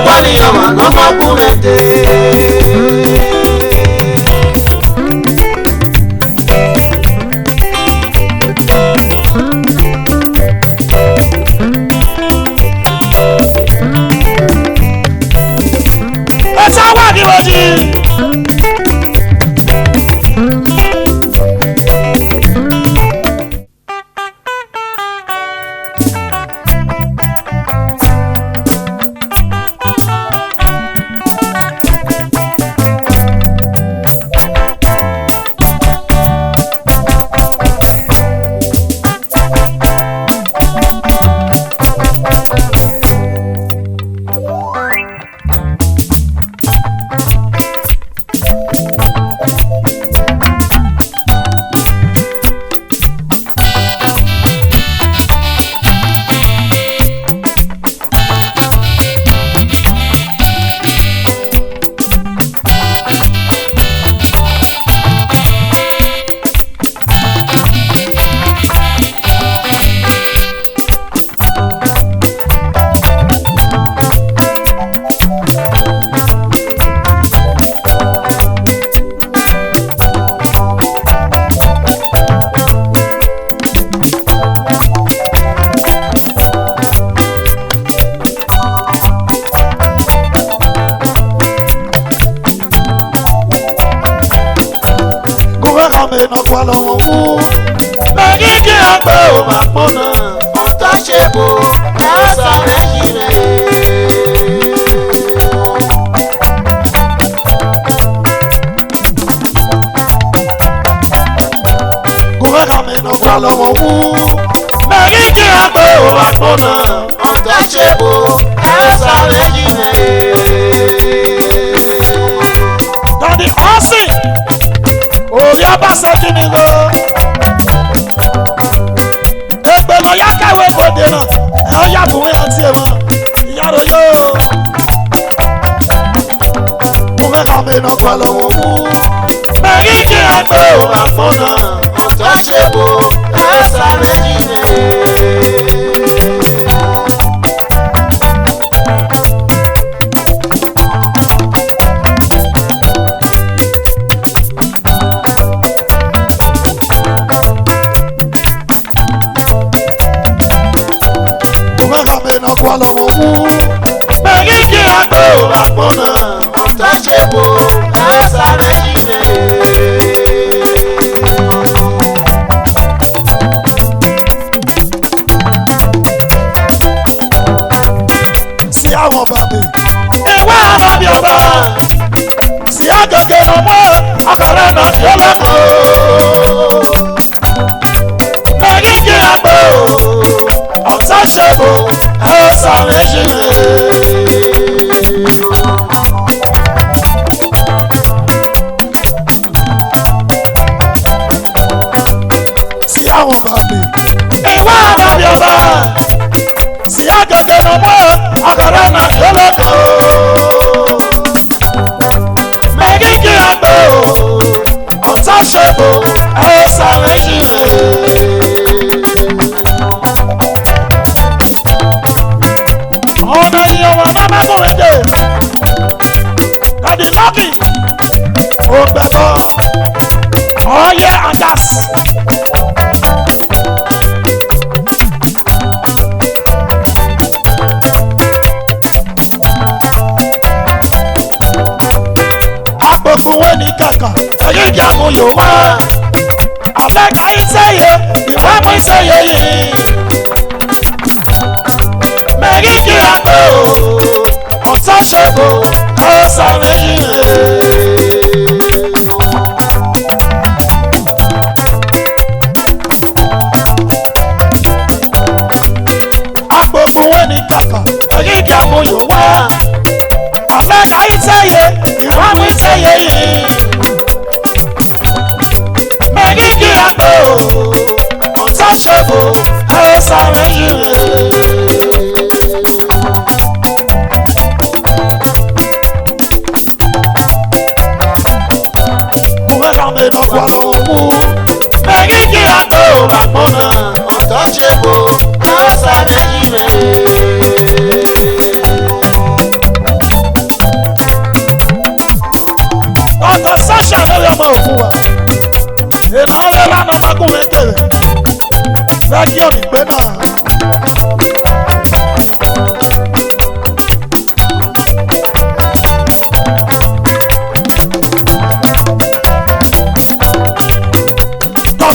bani yoma no makumete.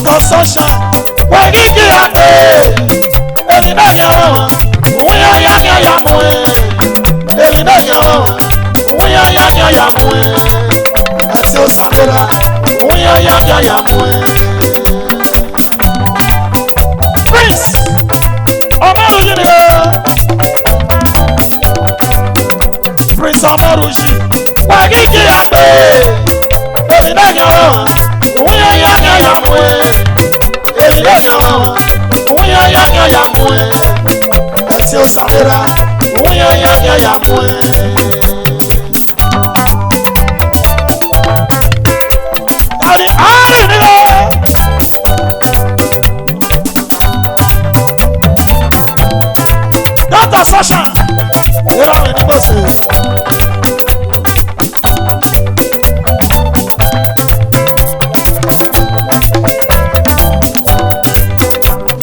Dr. Sunshine wegigi ate eri na yo uya ya nya ya mwe eri na yo uya ya nya ya mwe ati o sabera uya ya nya ya mwe Prince Omaruji ni Prince Omaruji wegigi ate eri na yo uya ya nya ya mwe eri na yo uya ya nya ya mwe ati o sabera uya ya nya ya mwe ari ari ni Dr. Sunshine era mi ni bose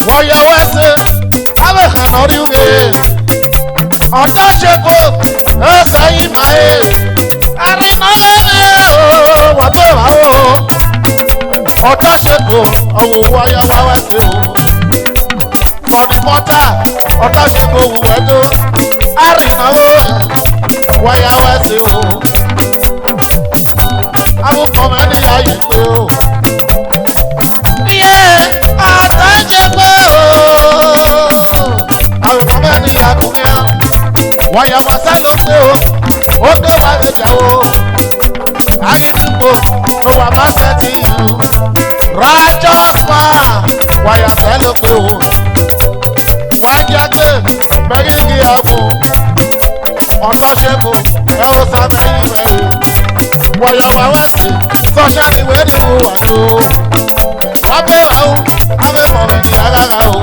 Oya wese, abe kanori uge. Ọjọ́ ṣe kó ẹsẹ̀ ìmọ̀ ẹ̀. Àrìnà ẹ̀ wà bẹ́ẹ̀ wá o. Ọjọ́ ṣe kó ọ̀hún wáyà wá wẹ́sẹ̀ o. Mọ̀nì mọ́tà ọjọ́ ṣe kó wù ẹ́ tó. Àrìnà ẹ̀ wáyà wẹ́sẹ̀ o. Abúkọ̀ mẹ́rin ayé tó. Iye ọjọ́ ṣe kó o. Àrùkọ̀ mẹ́rin àkùnrin á. Wáyà wá sẹ́lẹ̀ pé o. Ó dé wá lẹ́jà o. Àyíṣùpọ̀ ló wà má sẹ́tì yìí. Righteous man wáyà sẹ́lẹ̀ pé o. Wájáde mẹ́rin kí a mú. Ọ̀dọ́ ṣe kó ẹ ó sá mẹ́rin mẹ́rin. Wáyà wá wá sí sọ́ṣẹ́ ni wẹ́rì mú wà tó. Abẹ́rẹ́ o, abẹ́mọ̀ rẹ̀ ní arára o.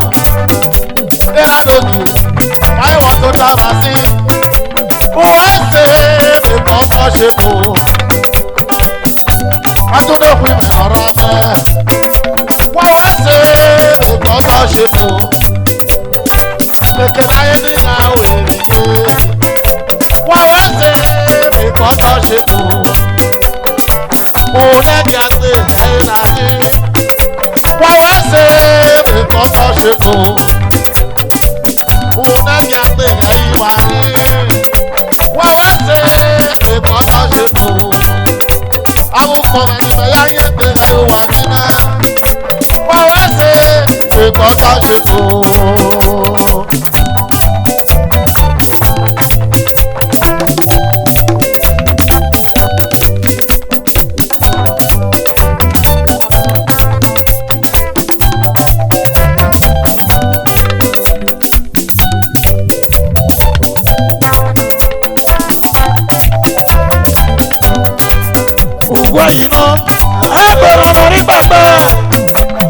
Dẹ́rẹ́ lòdì, báyìí tó dábàá sí. Wọ́n ṣe é kọ́kọ́ ṣe kó. Atúndé fún mi ọ̀rọ̀ mẹ́. Wọ́n wá ṣe é kọ́kọ́ ṣe kó. Kèké láyé nígbà òrèrè yé. Wọ́n wá ṣe é kọ́kọ́ ṣe kó. Mo lẹ́ni àgbè ayé láyé. Wọ́n wá ṣe é kọ́kọ́ ṣe kó. Mo lẹ́ni àgbè ayé wá ní. Wọ́n wá ṣe é kọ́kọ́ ṣe kó. Àwọn kan ẹni mẹ́yà yé gbé ayé wá nínú. Wọ́n wá ṣe é kọ́kọ́ ṣe kó. Ògùn ẹ̀yìn náà ẹgbẹ̀rún ọmọ ní pẹ̀pẹ́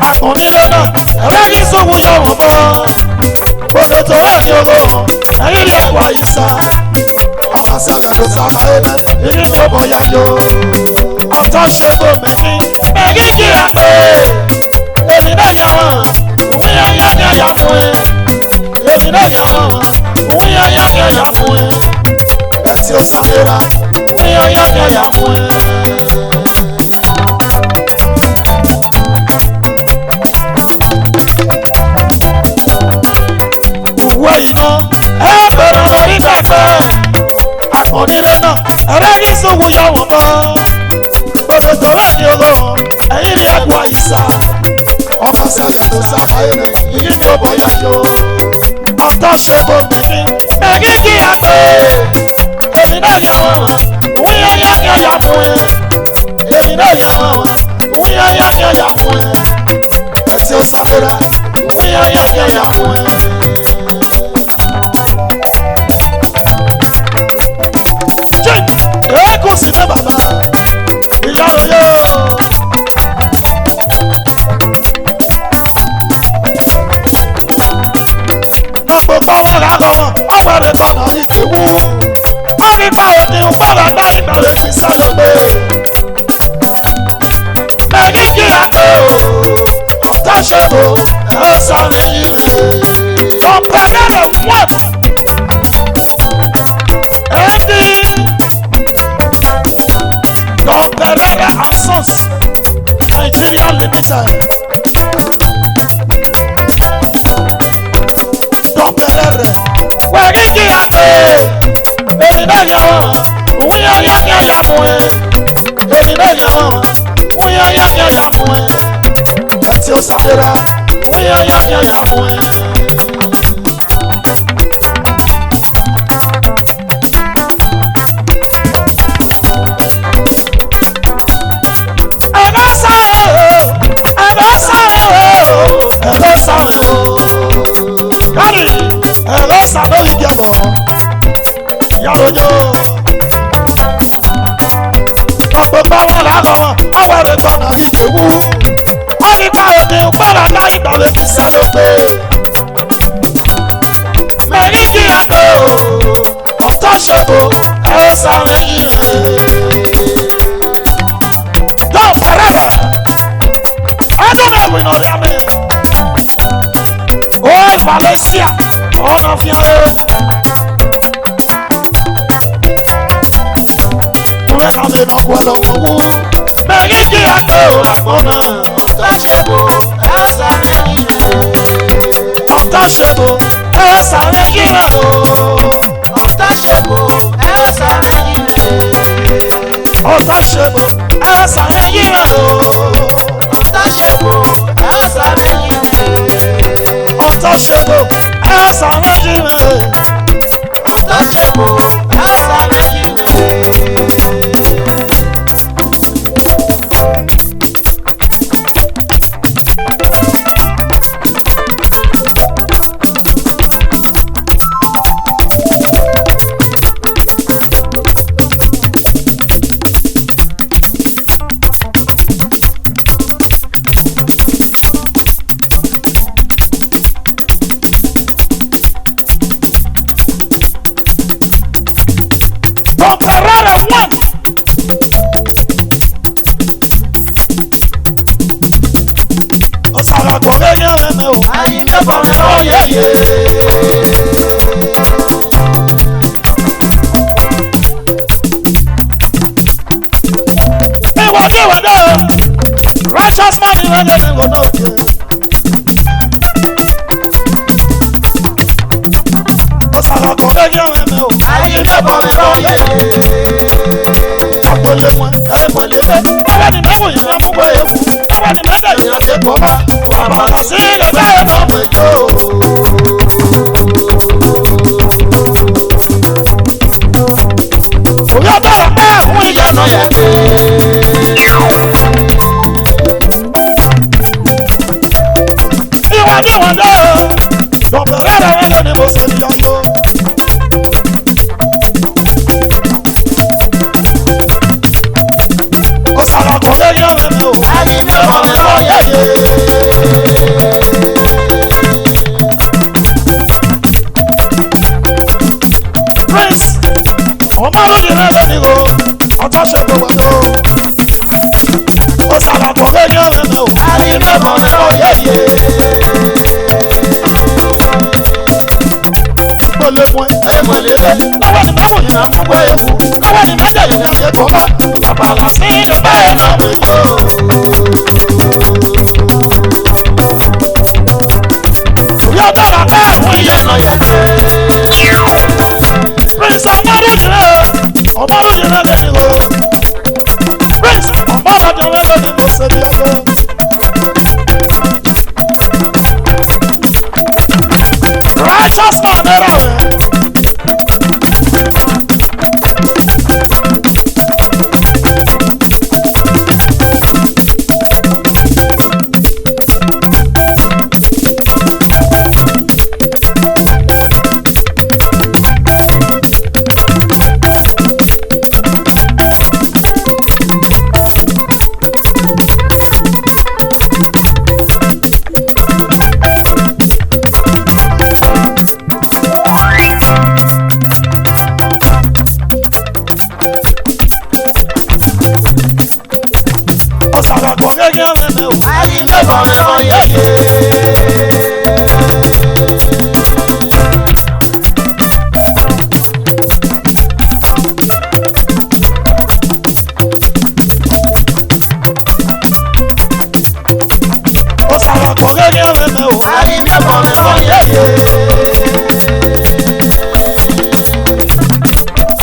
àkànnílé náà ẹ̀rẹ́ kí sóhun yọ wọ́n mọ́ gbogbo tó rẹ̀ ní owó ẹ̀yìn lè wà ìsà ọmọ sẹ́gbẹ̀rún sára ẹ̀rẹ́ ìrìn tó bọ̀ yá yó ọ̀tọ̀ ṣe bò mẹ́kí mẹ́kí kí ẹ pé èmi náà yà wọ́n òun yà yà ní ẹ̀yà fún ẹ èmi náà yà wọ́n òun yà yà ní ẹ̀yà fún ẹ ẹ̀ tí ó sàmẹ́ra òun yà yà ní ẹ̀yà fún ẹ. Òwú ẹ̀yìn náà ẹ bẹ̀rẹ̀ lórí pẹ̀pẹ́ àkànnílé náà ẹ̀rẹ́ kí sóhun yọ wọ́n mọ́ gbogbo tọ́lá ní owó ẹ̀yìn ní àgbà ìsà ọmọ sẹ́yìn tó sáfàyè rẹ̀ yìí ní ó bọ̀yà yó ọ̀tọ̀ ṣe bò mẹ́kí mẹ́kí kí a pé èmi náà yà wọ́n òun yà yà ní ẹ̀yà fún ẹ èmi náà yà wọ́n òun yà yà ní ẹ̀yà fún ẹ ẹ̀ tí ó sáfẹ́ra òun yà yà ní ẹ̀yà fún ẹ. Kò sí ní bàbá ìyá òye o. Nàpọ̀ kọ́ wọn rà lọ́mọ, ọ̀wọ́ rẹ̀ kọ́ náà ìdí wú. Wọ́n ní báwo ni o bára náà ìgbà rẹ̀ ti sálọ pé. Mẹ́rin kí a pé o, ọ̀tá ṣètò ẹ̀ sáré yìí rè. Ọ̀pẹ̀lẹ̀ rẹ̀ wọ́n. Don Pereira and Sons Nigeria Limited uya ya ya ya mwe emi na ya mama uya ya ya ya mwe ati o sabera uya ya ya ya mwe Yarojo, gbogbo báwọn làgọmọ, àwọn èrè gbọnà ìdèwú. Wọ́n ní ká òde gbọ́dọ̀ láì gbàgbé fi sálógbé. Mẹ́rin kí ẹ tó, ọ̀tọ̀ ṣètò ẹ̀rọ sáré yìí rẹ̀. Don't forever, ẹ̀dùn náà wí náà rí àmì. Ó Valencia, ọ̀nà fi hàn ó. Kame na kwelo wo Megi ki ato la mona Untouchable Esa regina Untouchable Esa regina Untouchable Esa regina Righteous man, you are the one of you. Osala kọ̀ọ̀bẹ yẹ wẹ̀ mẹ́ o. Ayé ní ẹ̀bọ̀ rẹ̀ lọ yẹ. Àpòlè wọn ẹ̀pọ̀lè mẹ́. Ẹ̀wọ̀n ni mẹ́mú yìí lọ́mú bọ̀ ewu. Ẹ̀wọ̀n ni mẹ́lẹ̀ yìí lọ́sẹ̀ pọ̀ bá. Bàbá sí ilẹ̀ bẹ́ẹ̀ mọ̀ mẹ́jọ. Òyà bọ̀rọ̀ bẹ́ẹ̀ fún ìyànà yẹn dé. Righteous man,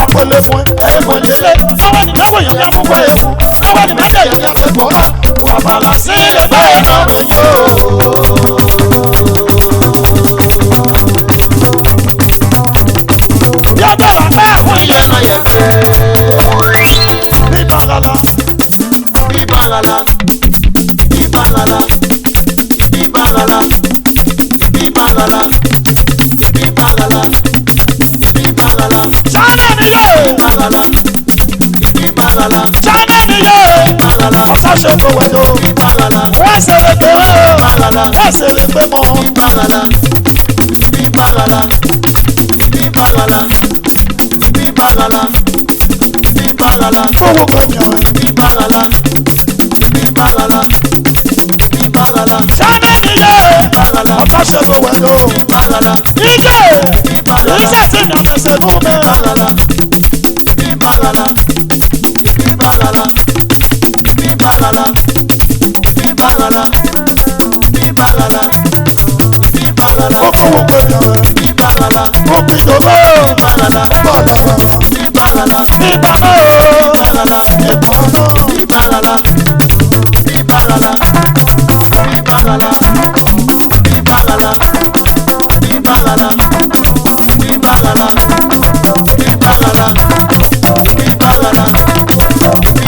Àpòlè fún ẹ. èèmọ̀ nílé lọ́wọ́ ni lọ́wọ́ yẹn ní amúgbó èèmọ̀ lọ́wọ́ ni mẹ́tẹ̀ yẹn ní afẹ́fọ́ rà wà bàrà sí ẹgbẹ́ iná rẹ̀ yóò. yọ̀dọ̀ là pẹ́ fún ìyẹn náà yẹ fẹ́. Bíbàràlà bíbàràlà bíbàràlà bíbàràlà bíbàràlà bíbàràlà bíbàràlà. China ni yé. Bíbàràlà bíbàràlà. China ni yé. Bíbàràlà. Ọ̀sàṣe tó wẹ̀ tó. Bíbàràlà. Wọ́n ṣe lè gbé o. Bíbàràlà. Wọ́n ṣe lè gbé mọ́. Bíbàràlà bíbàràlà bíbàràlà bíbàràlà bíbàràlà. Owó gbẹ̀yàn. Bíbàràlà bíbàràlà bíbàràlà. China ni yé. Bíbàràlà. Ọ̀sàṣe tó wẹ̀ tó. Bíbàràlà. Ike. Bíbàràlà. Ìṣàtì ní àfẹsẹ̀ mú mi. Bíbàràlà bíbàràlà bíbàràlà bíbàràlà bíbàràlà bíbàràlà bíbàràlà. Okòwò gbẹ̀yàn. Bíbàràlà. Òpìdòbó. Bíbàràlà. Bàdàbà. Bíbàràlà. Bíbàmọ́. Bíbàràlà. Ìbàmọ́. Bíbàràlà. Bíbàràlà. Bíbàràlà. Bíbàràlà. Bíbàràlà. Bíbàràlà. Bíbàràlà. Bíbàràlà.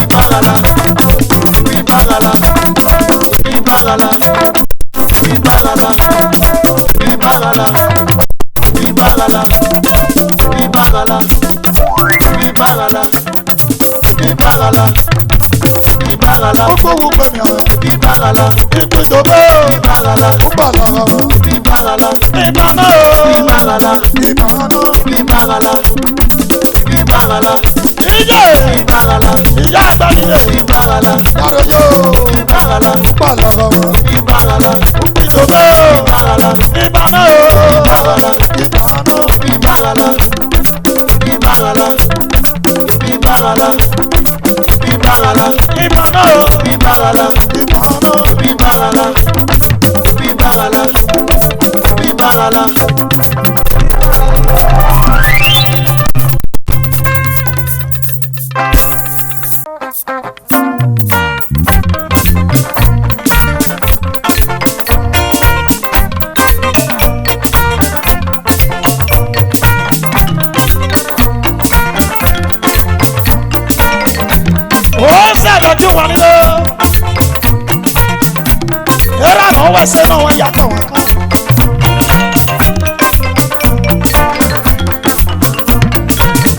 Bíbàràlà. Bíbàràlà. Bíbàràlà. Bíbàràlà. Bíbàràlà. Bíbàràlà. Bíbàràlà. Bíbàràlà. Bíbàràlà. Bíbàràlà. Okòwò gbẹ̀yàn. Bíbàràlà. Ìpìdòbó. Bíbàràlà. Bíbàràlà. Bíbàràlà. Ìbàmọ́. Bíbàràlà. Ìbàmọ́. Bíbàràlà. Bíbàràlà. Iye. Bíbàràlà. Ìyá àgbàlíyé. Bíbàràlà. Yàrá-yó. Bíbàràlà. Bíbàràlà. Bíbàràlà. Ìpìdòbó. Bíbàràlà. Ìbàmọ́. Bíbàràlà. Ìbàmọ́. Bíbàràlà. Bíbàràlà. Bíbàràlà. Bíbàràlà. Ìbàmọ́. Bíbàràlà. Ìbàmọ́. Bíbàràlà. Bíbàràlà. Bíbàràlà. Ojú wọn ni lọ. Yẹ́rà náà wẹ̀sẹ̀ náà wọ́n yàtọ̀ wọn kan.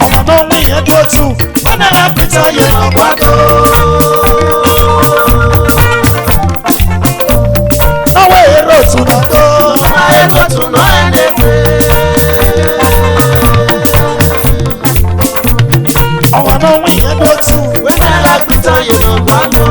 Ọmọ náà ń wí yẹn dúró tù. Wọ́n náà yà pété yẹn náà wá tó. Náwó èrò tún náà tó. Náwó èrò tún náà ẹ̀ lè pè. Ọmọ náà ń wí yẹn dúró tù. Wọ́n náà yà pété yẹn náà wá tó.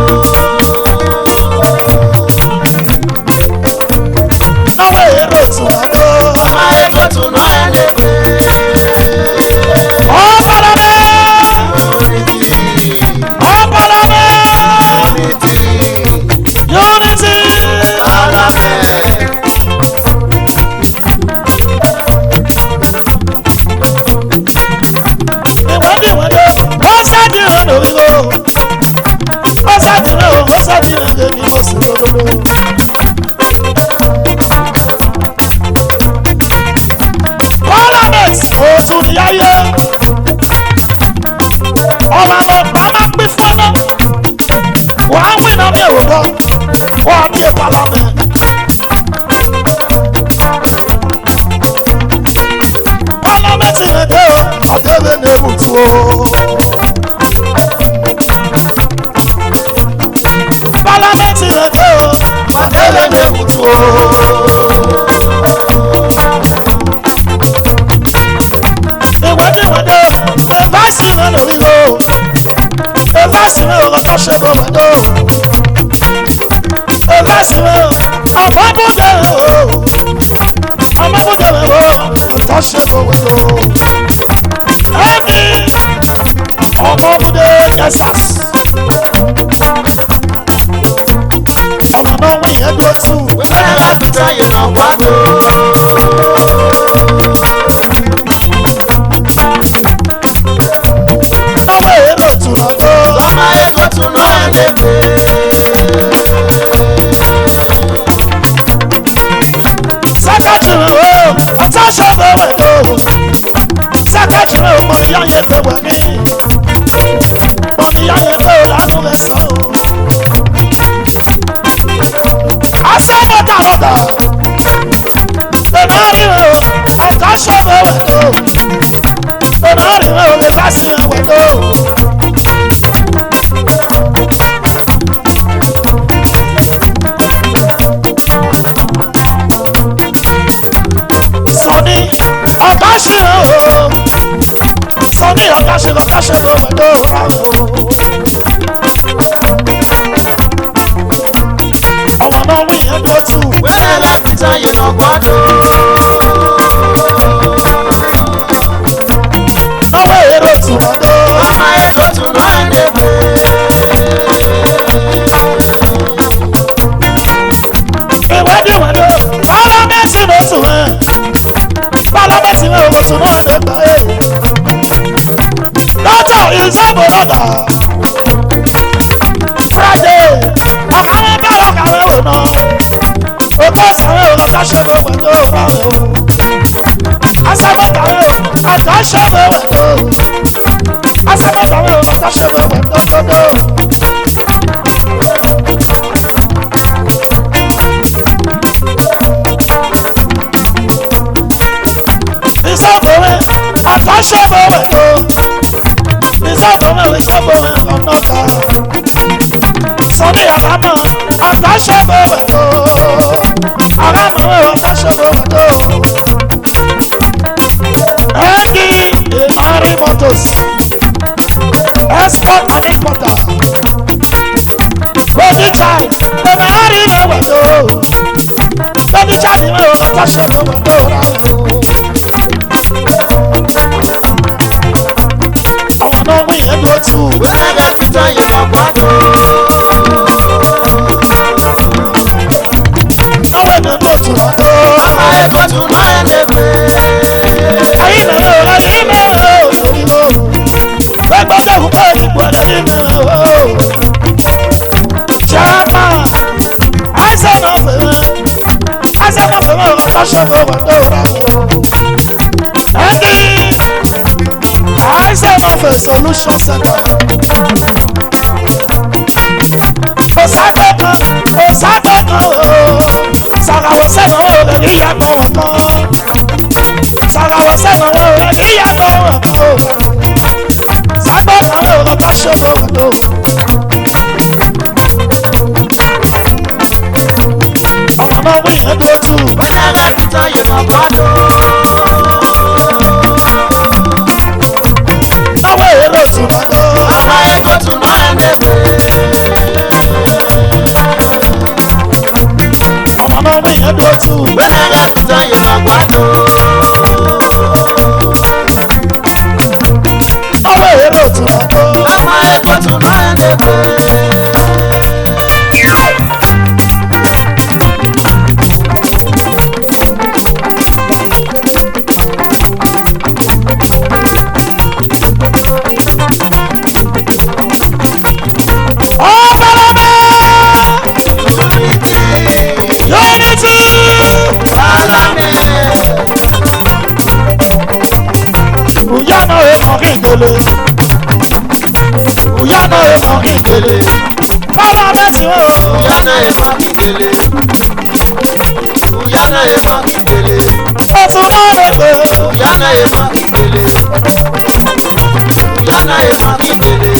Parliament rẹ̀ dé o, àtẹ̀lé ní èbùtù o. Ìwádìí revasi rẹ̀ lórí o, revasi rẹ̀ ọ̀rọ̀ tó ṣe bọ̀ rẹ̀ dó. Revasi rẹ̀ ọ̀bọ̀bùdé o, ọ̀bọ̀bùdé rẹ̀ o, ọ̀tọ̀ ṣe bọ̀ rẹ̀ dó. Ẹni ọ̀bọ̀bùdé Texas. Ọmọ náà wí yẹn dó tù. Wíwẹ́ lákùtà yìí náà wá dó. Sakachiro atasha bawe do. Sakachiro money ya ye pe we mi. Money ya ye pe la no be so. Asa mota. Benari atasha bawe do. Benari le basi we do. Sonny, ọ̀gáṣe ló wẹ̀ ló ra o. Ọmọ náà wí yẹn tó tù. Wẹ́rẹ́ láti táyé lọ gbọ́dọ̀. Náwó èrò tù wọ́n dó. Ọmọ ètò tún náà ń débè. Ìwádìí wẹ̀ ló. Pálámẹ́tì ló tù wẹ̀. Pálámẹ́tì ló tù náà ń débè. Doctor is a brother. Friday, ọ̀kan bá ọ̀kàwé wò náà. Òkè sàré òkè káṣẹ́ bó wẹ̀ tó rà o. Asẹ́gbẹ̀kàwé àtàṣẹ́ bó wẹ̀ tó. Asẹ́gbẹ̀kàwé òkè káṣẹ́ bó wẹ̀ tó tó. Ìsọ̀kòwé àtàṣẹ́ bó wẹ̀ tó. Ìsọ̀kòwé ìsọ̀kòwé ọ̀nà kan. Sunday àbámọ̀ àtàṣẹ́ bó wẹ̀ tó. Àbámọ̀ àtàṣẹ́ bó wẹ̀ tó. Ẹ̀kí Mari Motors Export and Importer Bodichai Mari wẹ̀ tó. Bodichai ni wọ́n àtàṣẹ́ bó wẹ̀ tó rà o. Ọmọ náà wí yẹn tó tù. Wẹ́rẹ́ láti táyé lọ gbọ́dọ̀. Náwó ẹ̀mí tó tù wọ́n tó. Ọmọ ètò tún náà ń débè. Ayé mẹ́rin o, ayé mẹ́rin o, òyìnbó. Gbẹ́gbẹ́ dẹ́kun bá ìgbò ẹ̀dẹ́dẹ́ mẹ́rin o. Jẹ́rẹ́mà, àìsàn náà fẹ̀rẹ̀. Àìsàn náà fẹ̀rẹ̀ o, káṣẹ́ bọ̀ wà tó rà o. Ẹ̀dí, àìsàn náà fẹ̀ solution center. Òsàgbẹ́ kan o. Sàràwọ̀ sẹ́nu o, lè rí yàgbọ́ wọn kan. Sàràwọ̀ sẹ́nu o, lè rí yàgbọ́ wọn kan. Sàgbẹ́ kan o, káṣẹ́ bọ̀ wà tó. Ọmọ náà wí yẹn tó tù. Wẹ́rẹ́ láti táyé lọ gbọ́dọ̀. Náwó èrò tù wọ́n tó. Ọmọ ètò tún náà ń débè. Ọmọ náà wí yẹn tó tù. Wẹ́rẹ́ láti táyé lọ gbọ́dọ̀. Náwó èrò tù wọ́n tó. Ọmọ ètò tún náà ń débè. Uyana emo ingele. Para mesi o. Uyana emo ingele. Uyana emo ingele. Otuna ebe. Uyana emo ingele. Uyana emo ingele.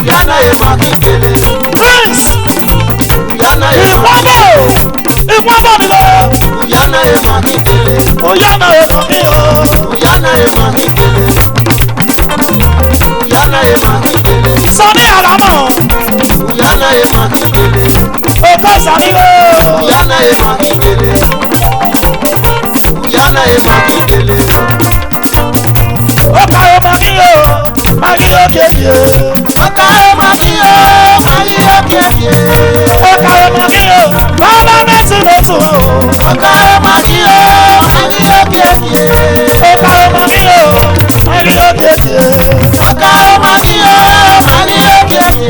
Uyana emo ingele. Prince. Uyana emo ingele. Iwabo ni lo. Uyana emo ingele. Uyana emo iyo. Uyana emo ingele. Uyana emo ingele. Sunny Alamo. Uyana emo ingele. Oko Sariwo. Uyana emo ingele. Uyana emo ingele. Oka Omagiyo. Magiyo Kebie. Ọ̀gá Omagiyo. Magiyo Kebie. Oka Omagiyo. Baba mesi lo tu o. Ọ̀gá Omagiyo. Magiyo Kebie. Oka Omagiyo. Magiyo Kebie. Ọ̀gá Omagiyo. Magiyo Kebie.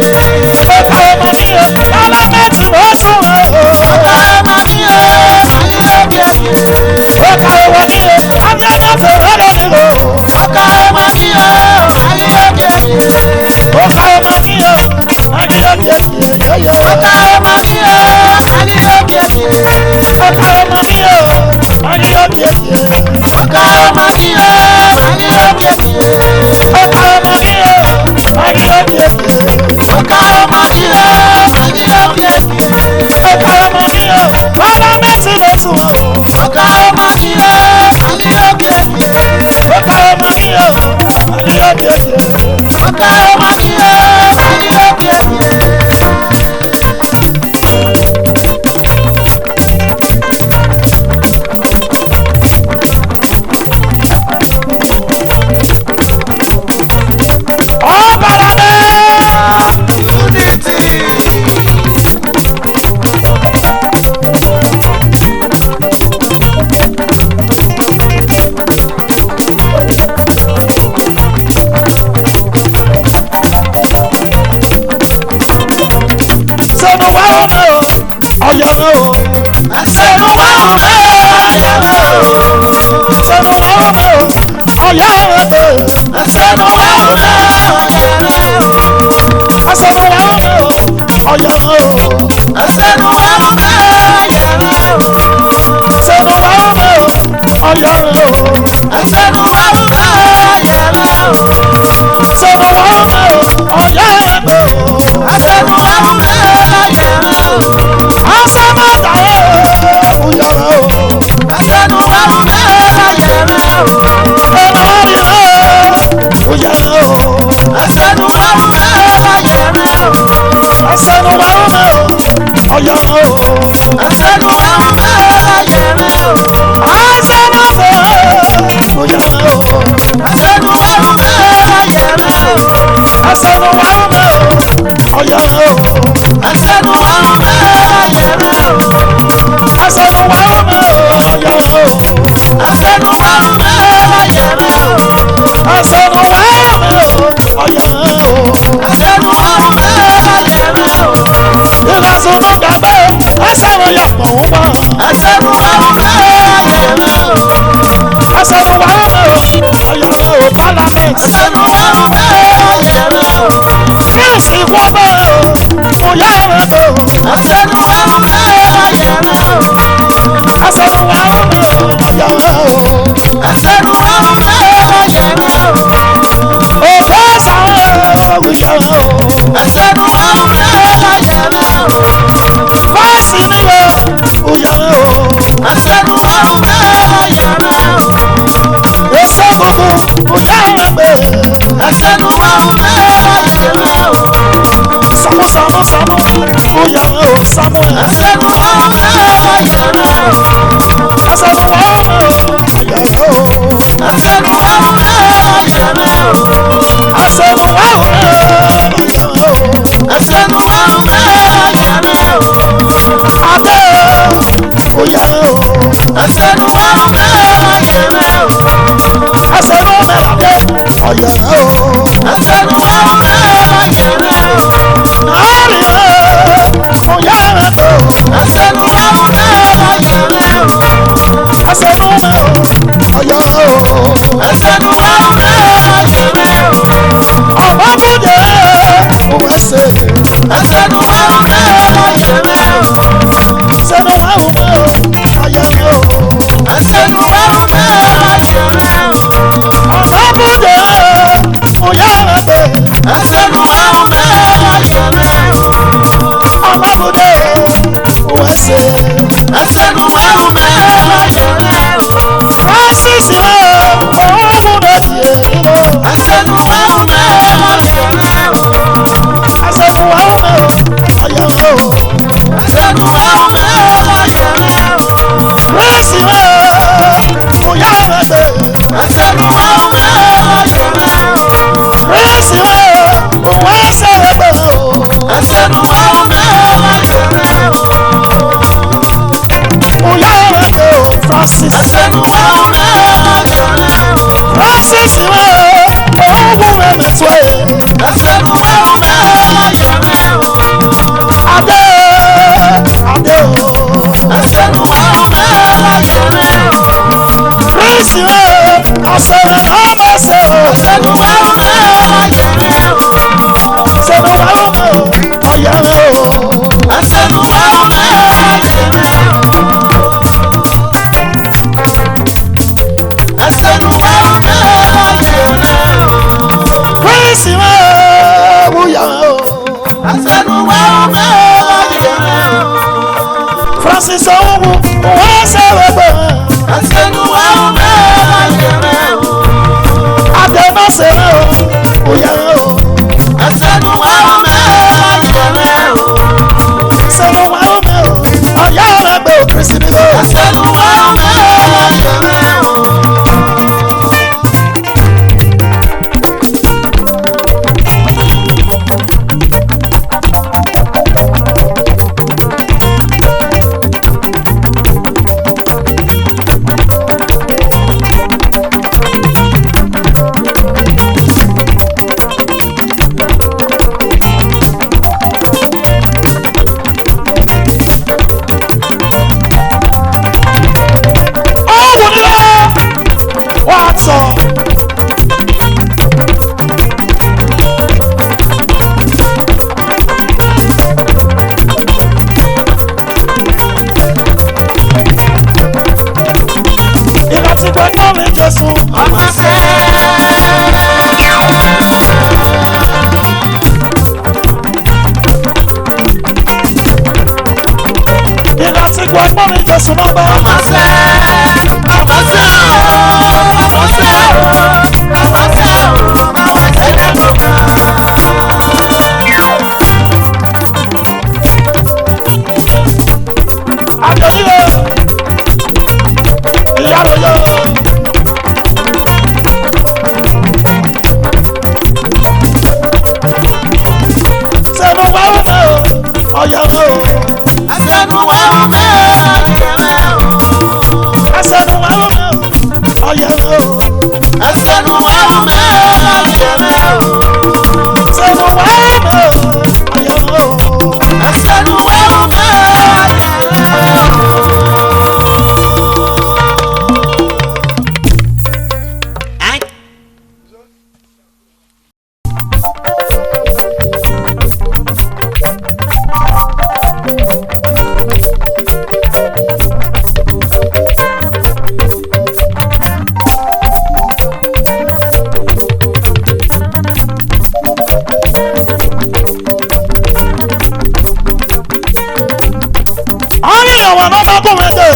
àwọn ọmọkùnrin dè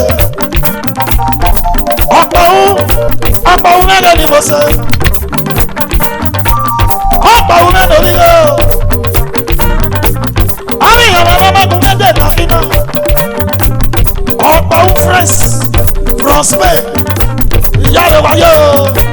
ọ̀pọ̀ òun mẹ́rin ni mo ṣe ọ̀pọ̀ òun mẹ́rin ni yóò àwọn ọmọkùnrin dè nàkínà ọ̀pọ̀ òun fresh from Spain ìyá rẹ̀ wáyé o.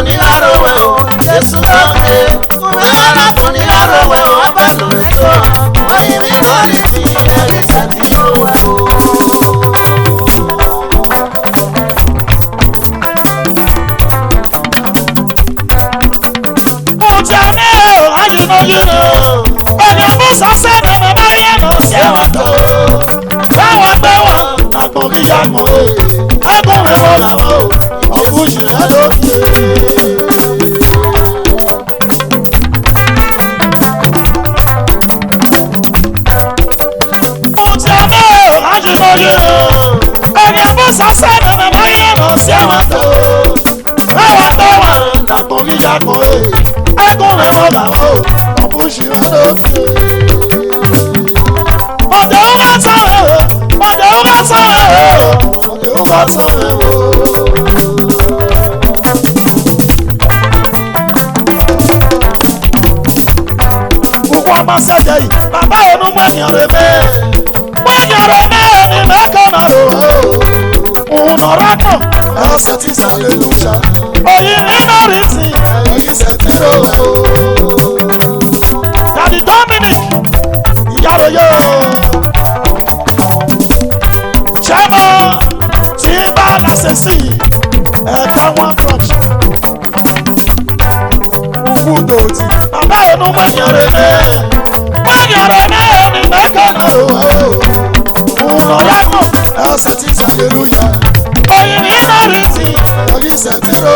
ní àròwẹ̀ o Jésù lókè kùmẹ́rà kò ní àròwẹ̀ o abánú ètò oyin mi lórí ti ẹ̀rí sẹ́tì yóò wẹ̀ o. Onye Musa sị na mama ya nọ si ewata ewata wa akpọ gị ya mọ ego nwere ụlọ ọgwụ jiri elu onye Musa sị na mama ya nọ si ewata ewata wa akpọ gị ya mọ ego nwere ụlọ ọgwụ jiri elu ọdẹ ọba sọ̀rọ̀ ọdẹ ọba sọ̀rọ̀ ọdẹ ọba sọ̀rọ̀ gbogbo ọmọ sẹjẹ yìí bàbá ẹnu mọnyọrọ mẹ ní mẹkọ nọrọ òun nọrọ kọ ẹsẹ tí sàlẹ ló ṣá oyin nínú rí sí ẹyìn sẹtìrọ Daddy Dominic ìyàrá yóò. Sesi ẹ̀ka one branch Ubudoti bàbá ẹnu mọ̀nyẹ̀rẹ̀ náà ní mẹ́kà náà lò ọ̀nọ̀rọ̀ mọ̀ ẹ̀sẹ̀ tí sàlélúyà oyin ní nàrí tí oyin sẹ̀tìrò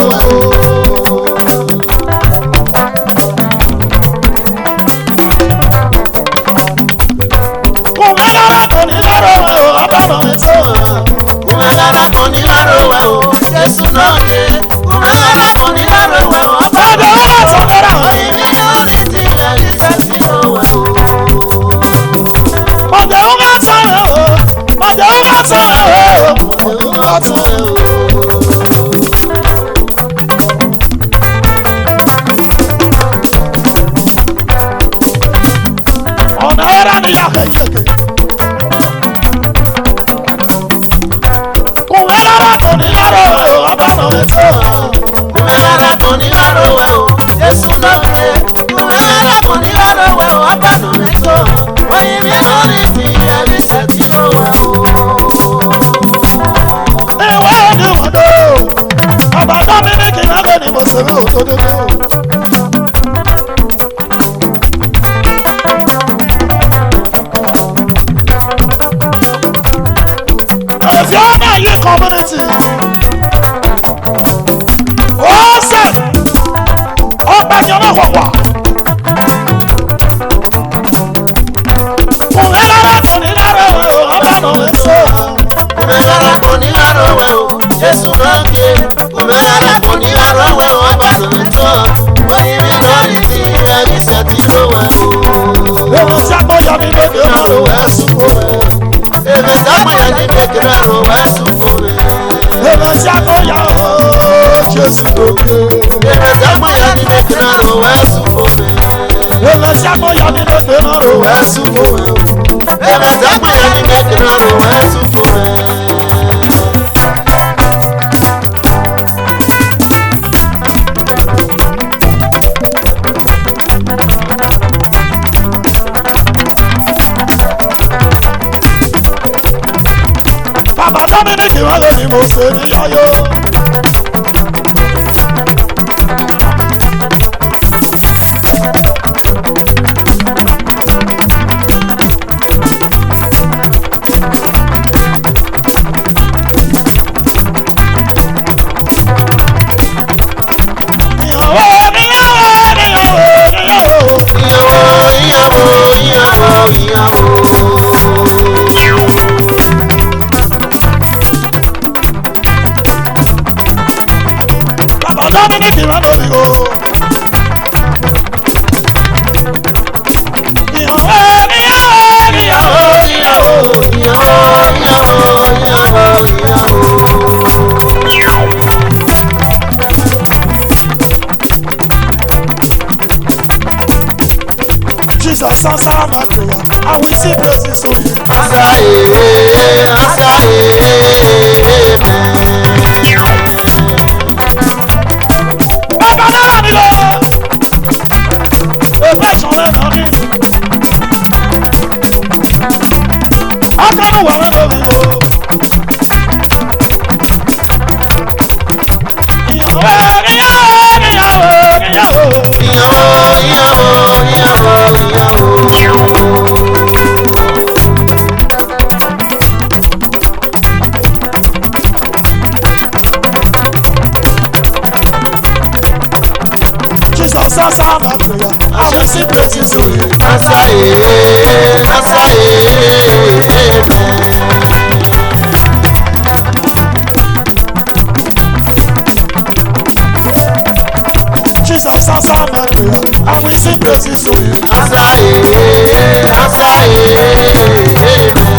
kùmẹ́lára kò ní lọ́rọ̀ ọ̀bọ̀nà ẹ̀sẹ̀ kùmẹ́lára kò ní lọ́rọ̀ Jésù náà dé kùmẹ́lára kò ní lọ́rọ̀ ọ̀bọ̀nà ẹ̀sẹ̀ oyin ní lórí tí ẹ̀rí sẹ́tì òwò. Ọ̀dẹ̀ ó máa sọ̀rọ̀ o, ọ̀dẹ̀ ó máa sọ̀rọ̀ o, ọ̀dẹ̀ ó máa sọ̀rọ̀ o. Ọ̀nà ẹ̀rọ ni yàgò yẹ̀gẹ̀. Kùmẹ́lára kò ní lọ́rọ̀ ọ̀bọ̀nà ẹ̀sẹ̀. Kùmẹ́lára kò ní lọ́rọ̀ o, Jésù náà dé kùmẹ́lára kò ní lọ́rọ̀ ọ̀bọ̀nà ẹ̀sẹ̀. Oyin mi lórí ti ẹ̀rí sẹ́tì òwò. Ìwé ni wọ́n dó, bàbá Dominic ìrẹ́lẹ̀ ni mo sọ̀rọ̀ òdodo. Ẹ̀fíọ́nà yìí community. Ó sẹ̀, ọ̀pẹ̀ yẹn náà wọ̀ wá. Kùmẹ́lára kò ní lọ́rọ̀ ọ̀bọ̀nà ẹ̀sẹ̀. Kùmẹ́lára kò ní lọ́rọ̀ Jésù náà dé kùmẹ́lára kò ní lọ́rọ̀ ọ̀bọ̀nà ẹ̀sẹ̀. Oyin mi lórí ti ẹ̀rí sẹ́tì òwò. Èmi tí a gbọ́ yọ mí lóde ọ̀rọ̀ ẹ̀sùn fún mi. Èmi tí a gbọ́ yọ mí lóde ọ̀rọ̀ ẹ̀sùn fún mi. Èmi tí a gbọ́ yọ Jésù lóde. Èmi tí a gbọ́ yọ mí lóde ọ̀rọ̀ ẹ̀sùn fún mi. Èmi tí a gbọ́ yọ mí lóde ọ̀rọ̀ ẹ̀sùn fún mi. Èmi tí a gbọ́ yọ mí lóde ọ̀rọ̀ ẹ̀sùn fún mi. Bàbá Dominic ìrọ̀lẹ́ ni mo ṣe ní yáyó. Dominic ìrọ̀lẹ́ mi o. Jesus answer my prayer, I will see blessings so you. Answer amen. Jesus answer my prayer. I will sing praises to you. Answer it, answer it, amen. Jesus answer my prayer. I will sing praises to you. Answer it, answer it, amen.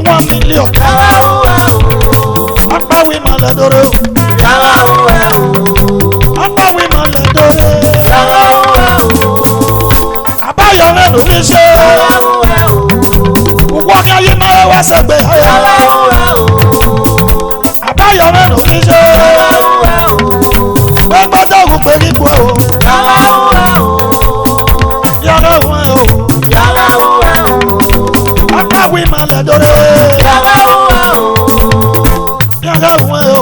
1 million. Apa wi ma le dore o. Apa wi ma le dore. Aba yo le no mi se. Uwo ni aye ma le wa segbe aya. Aba yo le no mi se. Gbogbo dogun pe ni gbo o. Yara wa o. Apa wi ma le dore. Yara wa o.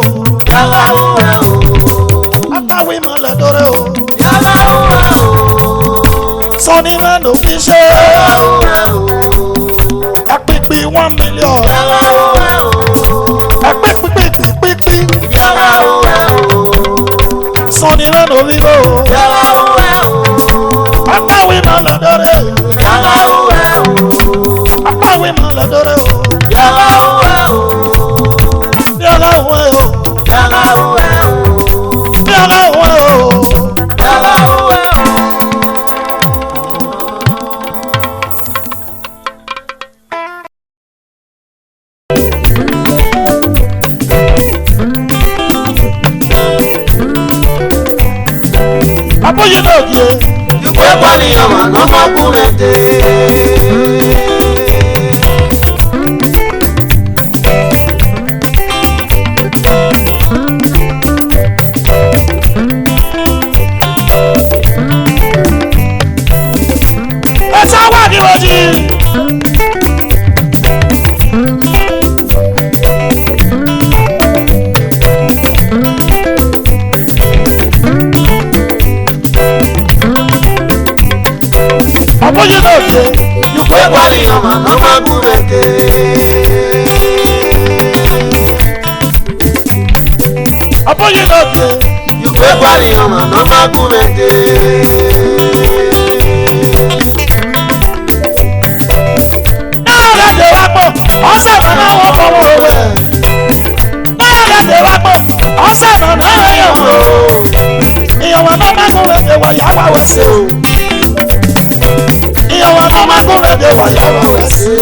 Apa wi ma le dore o. Sonny man no fi se. Epipi 1 million. Epipi. Sonny man no fi go. Apa wi ma le dore. Apa wi ma le dore o. Yara wa o. Apoyo no die. Yukwe kwani yoma no makurete. Esa wa ni woji. Apoyo no die. Yukwe kwani yoma no makurete. Apoyo no die. Yukwe kwani yoma no makurete. Náà lè wá pọ̀, ọ̀sẹ̀ náà náà wọ́n kọ́ wọ́n wẹ̀. Náà lè wá pọ̀, ọ̀sẹ̀ náà náà yẹ̀ wọ́n. Ìyàwó náà má gún rẹ̀ dé wà yá wá wẹ̀ sí o. Ìyàwó náà má gún rẹ̀ dé wà yá wá wẹ̀ sí.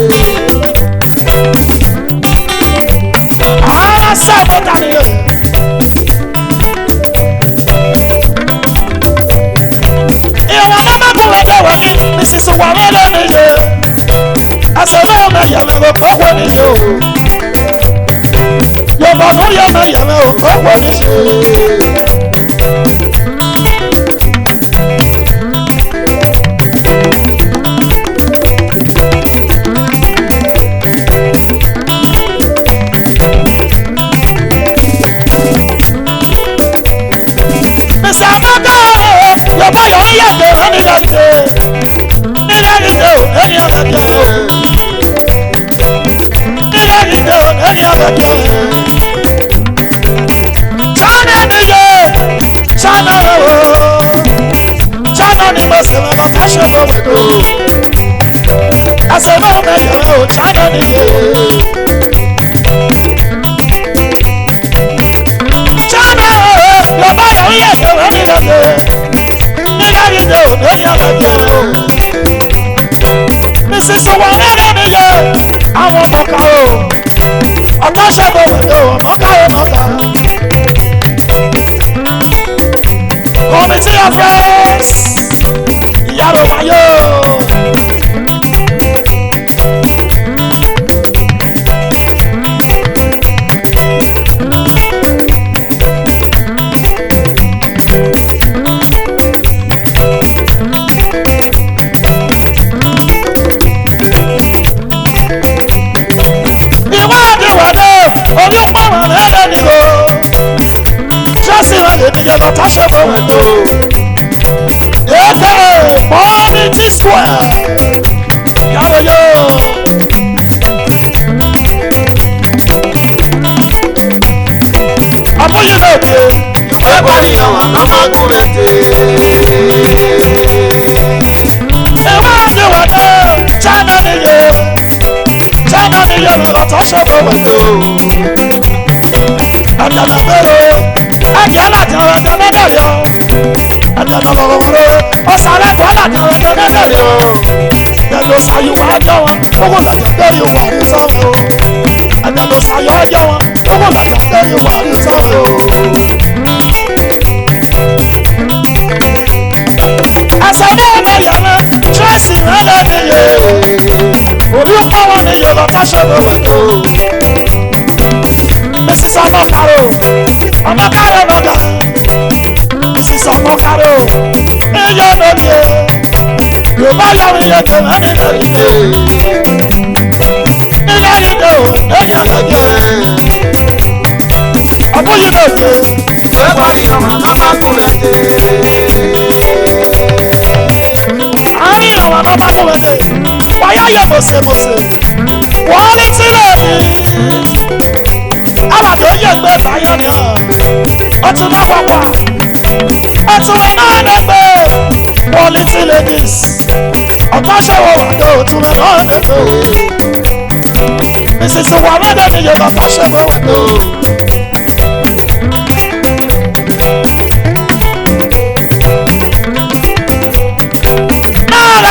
Àá sẹ́ẹ̀mọ́ tani yẹ. Ìyàwó náà má gún rẹ̀ dé wà ní ìsinsìnyí wà lọ́lẹ́ mi yẹ. Asalamu yame go kokwa ni yo. Yo banu yame go kokwa ni yo. Misabaka yo ba yo yate hani dalide. Ni dalide o eni agake o. Chana ni masela makasha bawedo. Asema umeyo chana ni ye. Chana baba yo ye yo ni lade. Ni lade do ni alade. Mrs. Owanere ni ye. Àwọn mọ̀ká o. Ọ̀tá ṣẹ́gun wẹ̀dẹ̀ o, mọ̀ká o mọ̀ká. Committee of friends, Yaro Mayo. Ìwádìí wẹ̀dẹ̀ olùpọ̀wọ̀n lẹ́lẹ́ nìgò. Ṣọ́ọ̀ṣì wọn lè ní jẹ́kọ̀ tá ṣẹ́gun wẹ̀dẹ̀ o. Èdè bọ́ọ̀mì tí square. Yàrá yóò. Àbúyí náà bí e. Yukwe kwani yoma no makurete. Ìwádìí wẹ̀dẹ̀ China nìyẹ. China nìyẹ lọ́kọ̀ tá ṣẹ́gun wẹ̀dẹ̀ o. Àjànà bẹ̀rẹ̀ ẹ̀jẹ̀ alájà ẹ̀jẹ̀ mẹ́tẹ̀ẹ̀yọ. Ẹ̀jẹ̀ náà lọ́wọ́ rẹ̀ ọ̀sàrẹ̀ kọ́ alájà ẹ̀jẹ̀ mẹ́tẹ̀ẹ̀yọ. Ẹ̀jẹ̀ ló ṣàyẹ̀wò àjọ wọn, owó lọ́jọ́ bẹ̀rẹ̀ wà ní sọ́wọ́ o. bá yọrin yẹ kẹ́ ẹni lẹ́yìn dé ní lẹ́yìn dé o lẹ́yìn lẹ́yìn àbúyí lè dé. ìgbé parí ọmọ náà máa kú mẹ́tẹ́. àárín àwọn ọmọ bá kú mẹ́tẹ́ wáyà yẹ mọ̀sẹ̀mọ̀sẹ̀ wọ́n rí sílẹ̀ ní alàdó yẹ gbé báyọ̀ ni ọtún náà wọ̀wọ̀ ọtún wọn náà dẹ́gbẹ́ wọ́n rí sílẹ̀ ní ọ̀tọ́ṣẹ́wọ̀ wàdó òtún wọn náà dẹ́gbẹ́ ìsìsì wà mẹ́tẹ́ ni yẹ ọ̀tọ́ṣẹ́wọ̀ wàdó.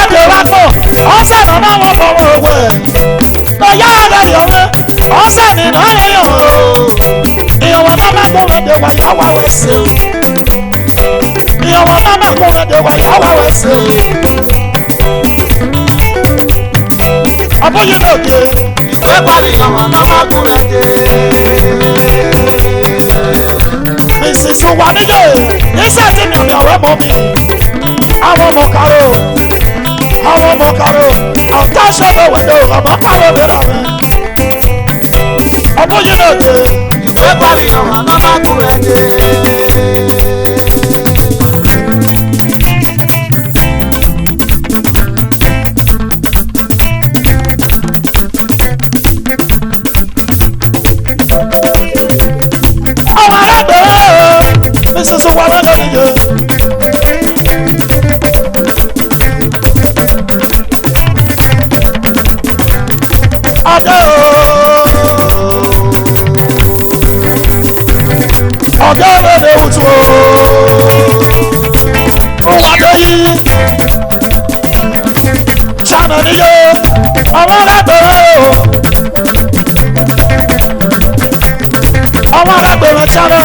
ọ̀sẹ̀ náà máa wọ́n fọwọ́ owó ẹ̀ lọ́yà rẹ̀ yọ̀wé ọ̀sẹ̀ ní lọ́yẹ̀ yọ̀ ìyọ̀wọ̀ náà máa gbọ́ rẹ̀ dẹ̀wà yàwá wẹ̀ sí o ìyọ̀wọ̀ náà máa gbọ́ rẹ̀ dẹ̀wà yàwá wẹ̀ sí o àbúyí náà dé. ìgbé parí ọmọ náà máa kú mẹ́tẹ́. mrs waniye iṣẹ́ tí mi ò ní ọ̀rẹ́ mọ́ mi àwọn ọmọ karo àwọn ọmọ karo ọ̀tá ṣẹ́fẹ̀ wẹ̀dẹ̀ ọmọ karo mìíràn mi ọbúyí náà dé. ìgbé parí ọmọ náà máa kú mẹ́tẹ́. àwọn arábìnrin mrs wàlẹ́dẹ̀ nìyẹn. ọ̀gá mẹ́rin òtún ohun àdé yìí ṣànà níyẹ ọmọ arábìnrin ọmọ arábìnrin ṣànà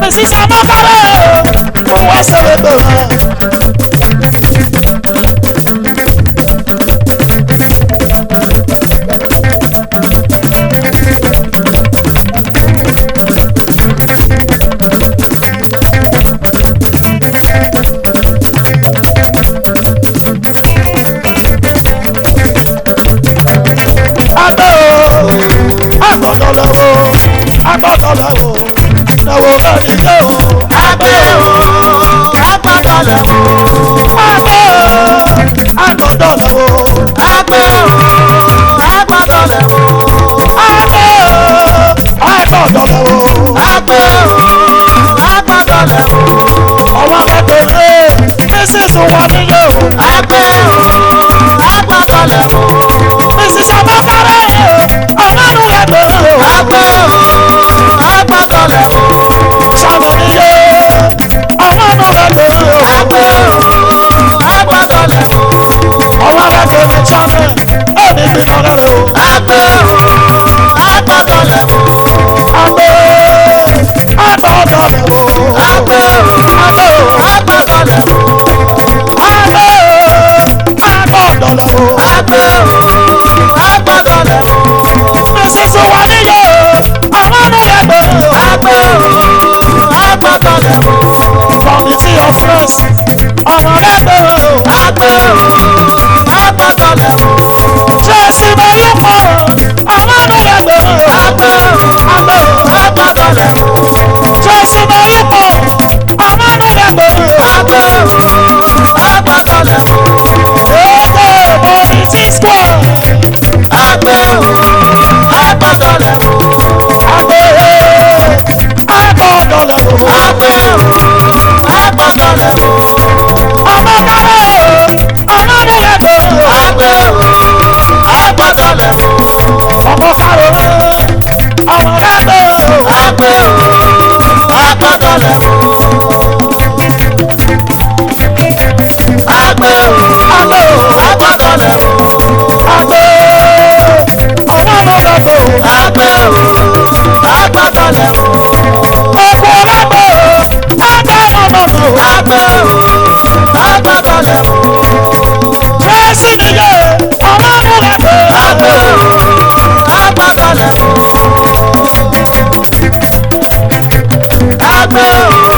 mrs amọ́kárẹ́ ohun ẹsẹ̀ lẹ́gbẹ̀rẹ̀. agbọ́dọ̀ lẹ́wọ̀ lẹ́wọ̀ lẹ́ni jẹ́ o. Agbẹ́ o, agbọ́dọ̀ lẹ́wọ̀. agbọ́dọ̀ lẹ́wọ̀. Agbẹ́ o, agbọ́dọ̀ lẹ́wọ̀. agbọ́dọ̀ lẹ́wọ̀. Agbẹ́ o, agbọ́dọ̀ lẹ́wọ̀. ọwọ́ akẹ́kọ̀ọ́ mrs waniye o. Agbẹ́ o, agbọ́dọ̀ lẹ́wọ̀. mrs amakare ọlọ́run lẹ́gbẹ̀ẹ́ o. Agbẹ́ o, agbọ́dọ̀ lẹ́wọ̀. sàmìníye ọlọ́run lẹ́gbẹ̀ẹ́ o. Agbẹ́ o, agbọ́dọ̀ lẹ́wọ̀. ọwọ́ akẹ́kọ̀ọ́ sọ́mẹ̀ ẹ̀mí bínú rẹ̀ o. Agbẹ́ o, agbọ́dọ̀ lẹ́wọ̀. agbọ́dọ̀ lẹ́wọ̀. Agbẹ́ o, agbọ́dọ̀ lẹ́wọ̀. agbọ́dọ̀ lẹ́wọ̀. Agbẹ́ o, agbọ́dọ̀ lẹ́wọ̀. mrs waniye ọlọ́run lẹ́gbẹ̀ẹ́ o. Agbẹ́ o, agbọ́dọ̀ lẹ́wọ̀. committee of friends ọmọ lẹ́gbẹ̀ẹ́ o. Agbẹ́ o, agbọ́dọ̀ lẹ́wọ̀. jésù lórí pọ̀ ọlọ́run lẹ́gbẹ̀ẹ́ o. Agbẹ́ o, agbọ́dọ̀ lẹ́wọ̀. jésù lórí pọ̀ ọlọ́run lẹ́gbẹ̀ẹ́ o. Agbẹ́ o, agbọ́dọ̀ lẹ́wọ̀. èdè committee square Agbẹ́ o, agbọ́dọ̀ lẹ́wọ̀. agbẹ́ agbọ́dọ̀ lẹ́wọ̀. Agbẹ́ o, agbọ́dọ̀ lẹ́wọ̀. ọmọ kárẹ́ ọlọ́run lẹ́gbẹ̀ẹ́ o. Agbẹ́ o, agbọ́dọ̀ lẹ́wọ̀. ọmọ kárẹ́ ọmọ lẹ́gbẹ̀ẹ́ o. Agbẹ́ o, agbọ́dọ̀ lẹ́wọ̀. Agbẹ́ o, agbọ́dọ̀ lẹ́wọ̀. agbẹ́ ọlọ́run lẹ́gbẹ̀ẹ́ o. Agbẹ́ o, agbọ́dọ̀ lẹ́wọ̀. ọ̀pọ̀ lẹ́gbẹ̀ẹ́ o. agbẹ́ ọmọ mi o. Agbẹ́ o, agbọ́dọ̀ lẹ́wọ̀. jésù nìyẹn ọlọ́run lẹ́gbẹ̀ẹ́ o. Agbẹ́ o, agbọ́dọ̀ lẹ́wọ̀. Agbẹ́ o,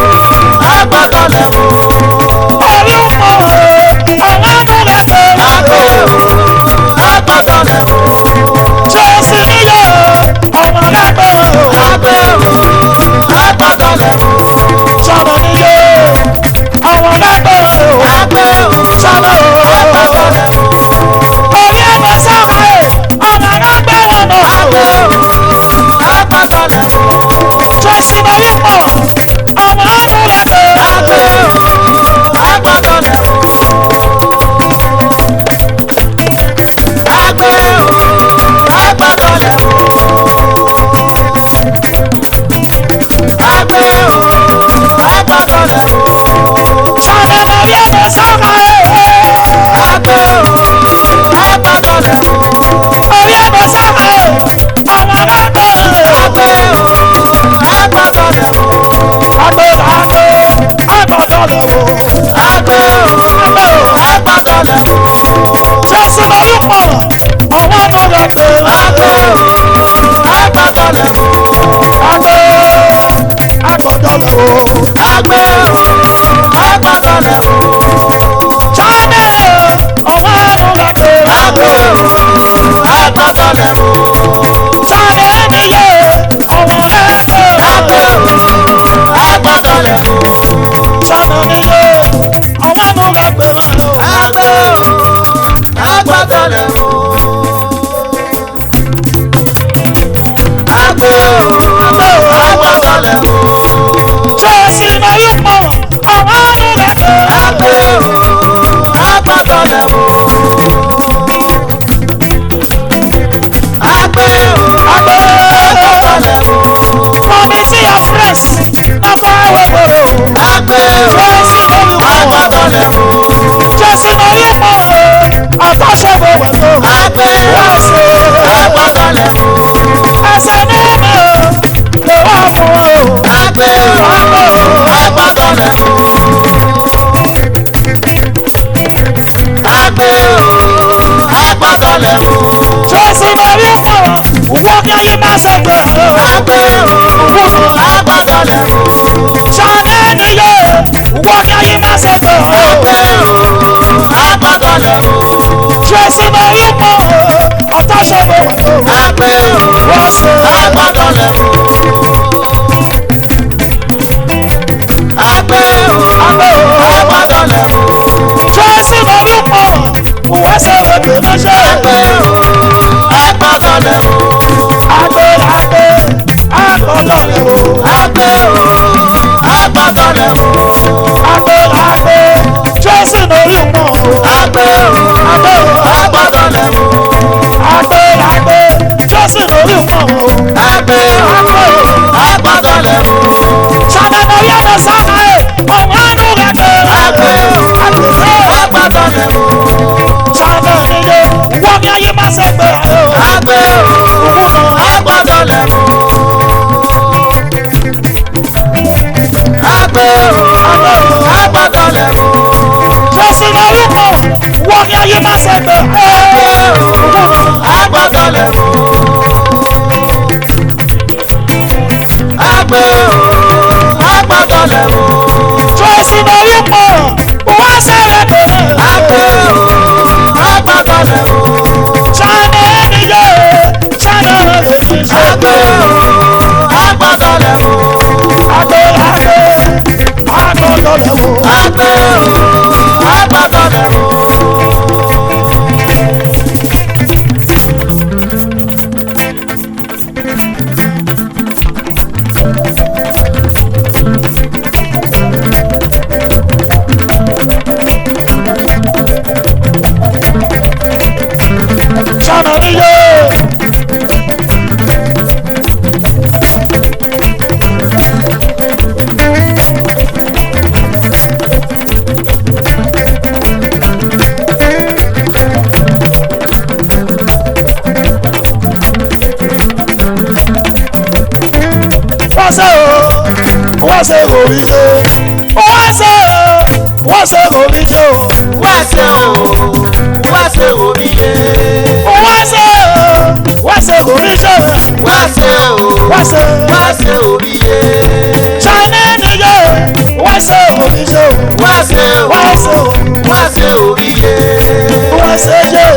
agbọ́dọ̀lẹ̀ o. Jésù ló yí pọ̀, àwọn ọdún rẹ̀ dé. Àgbẹ̀ o, agbọ́dọ̀lẹ̀ o. Àgbẹ̀ o, agbọ́dọ̀lẹ̀ o. Àgbẹ̀ o, agbọ́dọ̀lẹ̀ o. Ṣàlẹ̀ lọ rí ẹ̀dẹ̀ sáma ẹ̀. Àgbẹ̀ o, agbọ́dọ̀lẹ̀ o. Orí ẹ̀dẹ̀ sáma ẹ̀, àwọn ọlọ́dẹ. Àgbẹ̀ o, agbọ́dọ̀lẹ̀ o. Àgbẹ̀ làgbẹ̀, àgbọ̀dọ̀lẹ̀ o. Àgbẹ̀ o, agbọ́dọ̀lẹ̀ o. Jésù ló yí pọ̀, àwọn ọdún rẹ̀ dé. Àgbẹ̀ o, agbọ́dọ̀lẹ̀ o. Àgbẹ̀, àgbọ̀dọ̀lẹ̀ o. Àgbẹ̀ o, agbọ́dọ̀lẹ̀ o. China, àwọn ọdún rẹ̀ dé. Àgbẹ̀ o, agbọ́dọ̀lẹ̀ o. China níyẹ, àwọn rẹ̀ dé. Àgbẹ̀ o, agbọ́dọ̀lẹ̀ o. China níyẹ, àwọn ọdún rẹ̀ dé máa lọ. Àgbẹ̀ o, agbọ́dọ̀lẹ̀ o. Àgbẹ̀ o, agbọ́dọ̀lẹ̀ o. Jésù ló yí pọ̀, àwọn ọdún rẹ̀ dé. Àgbẹ̀ o, agbọ́dọ̀lẹ̀ o. Àgbẹ̀ o, agbọ́dọ̀lẹ̀ o. Promise your friends, na for our world. Àgbẹ̀ o, Jésù ló yí pọ̀, agbọ́dọ̀lẹ̀ o. Jésù ló yí pọ̀, àtàṣọ́bọ̀ wẹ̀ tó. Àgbẹ̀ o, agbọ́dọ̀lẹ̀ o. Ẹsẹ̀ nínú lè wá fún wa o. Àgbẹ̀ o, agbọ́dọ̀lẹ̀ o. Àgbẹ̀ o, agbọ́dọ̀lẹ̀ o. Jésù ló yí pọ̀, wọ́n kí ayé máa ṣẹ̀gbẹ̀ o. Àgbẹ̀ o, agbọ́dọ̀lẹ̀ o. Ṣáná níyẹ, wọ́n kí ayé máa ṣẹ̀gbẹ̀ o. Àgbẹ̀ o, agbọ́dọ̀lẹ̀ o. Jésù ló yí pọ̀, àtàṣọ́bọ̀ wẹ̀ tó. Àgbẹ̀ o, Wọ́n ṣe agbọ́dọ̀lẹ̀ o. Àgbẹ̀ o, agbọ́dọ̀lẹ̀ o. Jésù ló yí pọ̀, wọ́n ṣe wẹ̀ tó lọ́ṣẹ́. Àgbẹ̀ o, agbọ́dọ̀lẹ̀ o. Àgbẹ̀ àgbẹ̀ àgbọ̀dọ̀lẹ̀ o. Àgbẹ̀ o, agbọ́dọ̀lẹ̀ o. Àgbẹ̀ àgbẹ̀ Jésù ló yí pọ̀. Àgbẹ̀ o, agbọ́dọ̀lẹ̀ o. Àgbẹ̀ àgbẹ̀ Jésù ló yí pọ̀. Àgbẹ̀ o, agbọ́dọ̀lẹ̀ o. Ṣáná ló yẹ lọ sáná ẹ̀, ọ̀wọ́n àánú rẹ̀ dé. Àgbẹ̀ o, agbọ́dọ̀lẹ̀ o. Ṣáná nílé, wọ́n ní ayé máa ṣe gbé ẹ̀ o. Àgbẹ̀ o, agbọ́dọ̀lẹ̀ o. Àgbẹ̀ o, agbọ́dọ̀lẹ̀ o. Jésù ló yí pọ̀, wọ́n ní ayé máa ṣe gbé ẹ̀ Àgbẹ̀ o, agbọ́dọ̀lẹ̀ o. Àgbẹ̀ o, agbọ́dọ̀lẹ̀ o. Jésù ló yí pọ̀, wọ́n ṣe rẹ̀ dé. Àgbẹ̀ o, agbọ́dọ̀lẹ̀ o. Ṣáná nílé, ṣáná lè fi ṣe. Àgbẹ̀ o, agbọ́dọ̀lẹ̀ o. Àgbẹ̀ àgbẹ̀ àgbọ̀dọ̀lẹ̀ o. Àgbẹ̀ o, agbọ́dọ̀lẹ̀ o. Ṣáná nílé. Wọ́n ṣe omi ṣe. Wọ́n ṣe omi ṣe o. Wá ṣe o, wá ṣe omi yé. Wọ́n ṣe omi ṣe. Wá ṣe o, Wọ́n ṣe wá ṣe omi yé. Ṣáná níyẹ. Wọ́n ṣe omi ṣe o. Wá ṣe o, Wọ́n ṣe o. wá ṣe omi yé. Wọ́n ṣe jẹ́.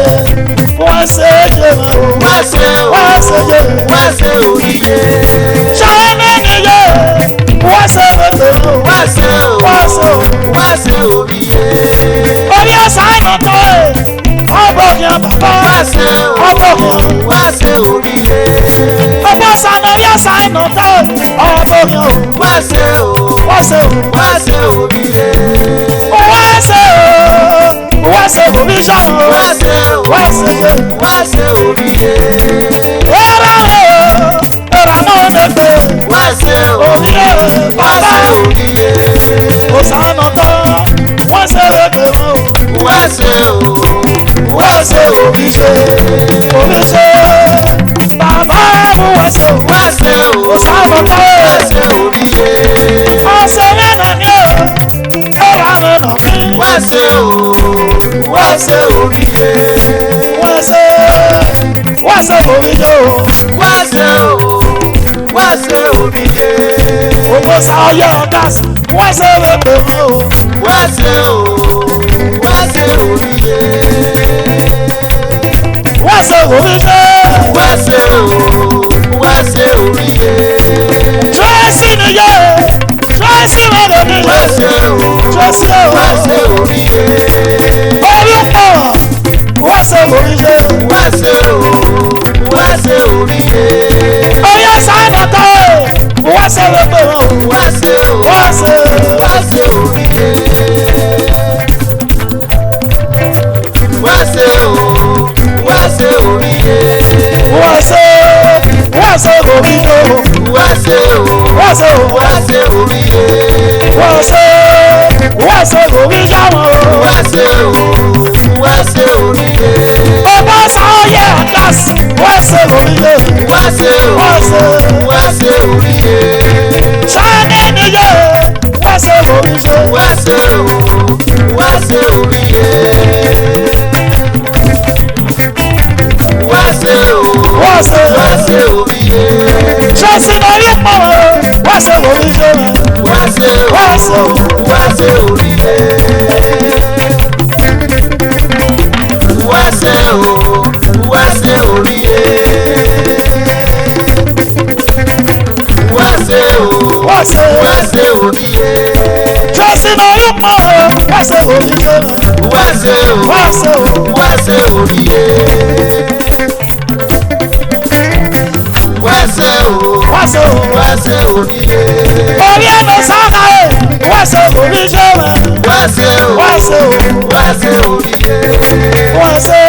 Wọ́n ṣe jẹ́ ma o. Wá ṣe o, Wọ́n ṣe jẹ́. wá ṣe omi yé. Ṣáná níyẹ. Wọ́n ṣe omi o. Wá ṣe o, Wọ́n ṣe o. wá ṣe omi yé. Orí ọ̀sán àyàntọ́ ẹ̀. Ọ̀bọ̀ ni àbàbọ̀. Wá ṣe o, Ọ̀bọ̀ ni wá ṣe omi yé. ọ̀bọ̀ yasa iná tó ọmọ mi o. wá ṣe o wá ṣe o. wá ṣe oríire. wá ṣe o. wá ṣe omi sọ̀rọ̀. wá ṣe o wá ṣe o. wá ṣe oríire. ẹ̀rọ ẹ̀rọ náà lè gbé. wá ṣe o oríire wá bàbá. ṣe oríire. kò sànà tó wọ́n ṣe lè gbé wọn o. wá ṣe o wá ṣe omi ṣe. omi ṣe bàbá mú wá ṣe o. wá ṣe o kò sànà tó. wá ṣe oríire. ọ̀sẹ̀ mẹ́nà ni o. ẹ̀rọ mẹ́nà mi. wá ṣe o wá ṣe oríire. wá ṣe omi ṣe o. wá ṣe o wá ṣe oríire. owó sáyé ọ̀dà sí. wá ṣe lè gbé wọn o. wá ṣe o wá ṣe oríire. wá ṣe omi ṣe. wá ṣe o wá ṣe oríire. Tracy ni yẹ. Tracy mẹ́rin ni wá yẹ. ṣe o Tracy o. wá ṣe oríire. orí pọ̀. wá ṣe omi ṣe. wá ṣe o wá ṣe oríire. oyè sáyẹn tó. wá ṣe lè gbé wọn o. wá ṣe o wá ṣe. wá ṣe oríire. wá ṣe o wá ṣe oríire. wá ṣe omi ṣe o. wá ṣe o wá ṣe o. wá ṣe oríire. wá ṣe omi ṣe wọn o. wá ṣe o wá ṣe oríire. ọba sáyẹ ọ̀dà sí. wá ṣe omi ṣe. wá ṣe o wá ṣe. wá ṣe oríire. sáyẹn ni yẹ. wá ṣe omi ṣe. wá ṣe o wá ṣe oríire. wá ṣe o wá ṣe. wá ṣe oríire. Tracy náà rí pọ̀ o. wá ṣe omi ṣe. wá ṣe o wá ṣe. wá ṣe oríire. wá ṣe o wá ṣe oríire. wá ṣe o wá ṣe. wá ṣe oríire. Tracy náà rí pọ̀ o. wá ṣe omi ṣe. wá ṣe o wá ṣe. wá ṣe oríire. wá ṣe o wá ṣe. wá ṣe oríire. orí ẹnu sáka ẹ̀. wá ṣe omi ṣe. wá ṣe o wá ṣe. wá ṣe oríire. wá ṣe.